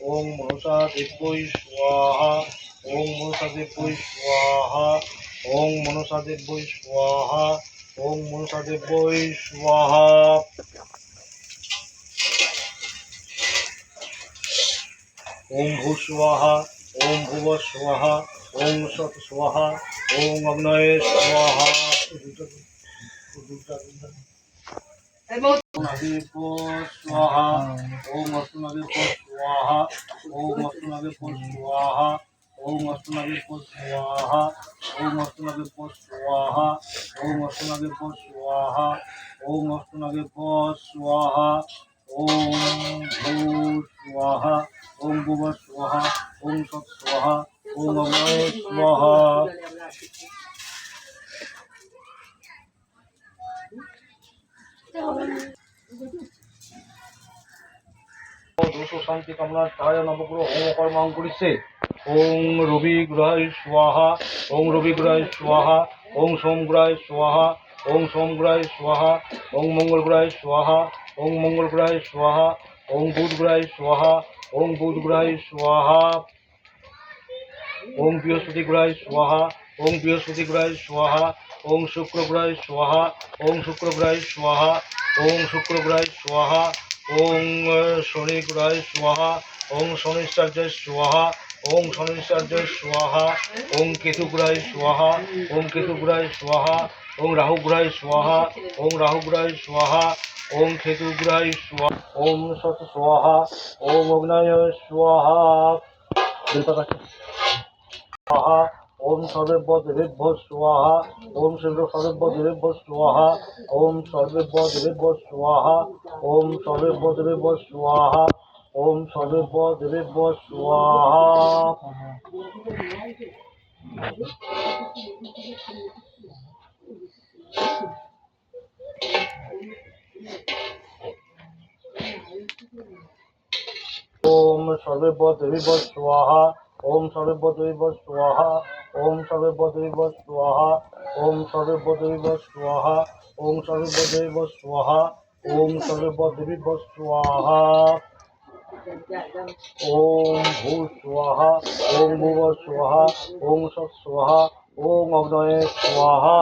ওং মনসা দেব্যৈ স্বাহা ওং মনসা দেব্যৈ স্বাহা ওং মনসা দেব্যৈ স্বাহা ওং মনসা দেব্যৈ স্বাহা ওং ভূ স্বাহা ওং ভুব স্বাহা ওং সৎ স্বাহা ওং অগ্নয়ে স্বাহা অষ্টনাগেভ্য স্বাহা ওং অষ্টনাগেভ্য স্বাহা ওং অষ্টনাগেভ্য স্বাহা ওং অষ্টনাগেভ্য স্বাহা ওং অষ্টনাগেভ্য স্বাহা ওং অষ্টনাগেভ্য স্বাহা ওং অষ্টনাগেভ্য স্বাহা ওং ভূ স্বাহা ওং ভুব স্বাহা ওং সৎ স্বাহা ওং অগ্নয়ে স্বাহা দোষ শান্তি কামনা সহায় নবগ্রহ হোম কর্মাং করিছে ওং রবি গ্রহায় স্বাহা ওং রবি গ্রহায় স্বাহা ওং সোম গ্রহায় স্বাহা ওং সোম গ্রহায় স্বাহা ওং মঙ্গল গ্রহায় স্বাহা ওং মঙ্গল গ্রহায় স্বাহা ওং বুধ গ্রহায় স্বাহা ওং বুধ গ্রহায় স্বাহা ওং বৃহস্পতি গ্রহায় স্বাহা ওং বৃহস্পতি গ্রহায় স্বাহা ওং শুক্র গ্রহায় স্বাহা ওং শুক্র গ্রহায় স্বাহা ওং শুক্র গ্রহায় স্বাহা ওং শনি গ্রহায় স্বাহা ওং শনিশ্চার্যায় স্বাহা ওং শনিশ্চার্যায় স্বাহা ওং কেতু গ্রহায় স্বাহা ওং কেতু গ্রহায় স্বাহা ওং রাহু গ্রহায় স্বাহা ওং রাহু গ্রহায় স্বাহা ওং কেতু গ্রহায় স্বাহা ওং সৎ স্বাহা ওং অগ্নয় স্বাহা স্বাহা ওম সর্বেভ্য দেবেভ্য স্বাহা ওম সর্বেভ্য দেবেভ্য স্বাহা ওম সর্বেভ্য দেবেভ্য স্বাহা ওম সর্বেভ্য দেবেভ্য স্বাহা ওম সর্বেভ্য দেবেভ্য স্বাহা ওম সর্বেভ্য দেবেভ্য স্বাহা ওম সর্বেভ্য দেবেভ্য স্বাহা ওম সর্বেভ্য দেবেভ্য স্বাহা ওম সর্বেভ্য দেবেভ্য স্বাহা ওম সর্বেভ্য দেবেভ্য স্বাহা ওম সর্বেভ্য দেবেভ্য স্বাহা ওম ভূ স্বাহা ওম ভুব স্বাহা ওম সৎ স্বাহা ওম অগ্নয়ে স্বাহা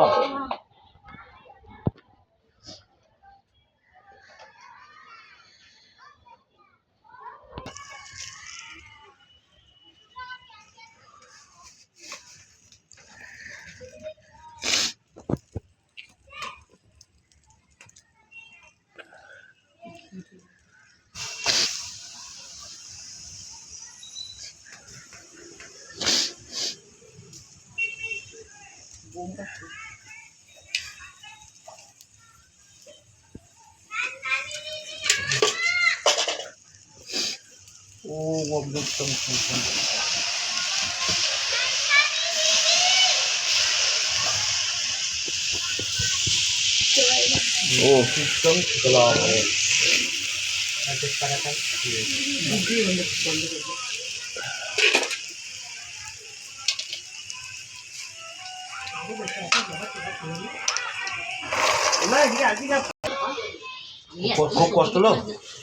ওম অমৃতম সুখম ও কৃষ্ণ শীতলাম খুব কষ্ট হলো।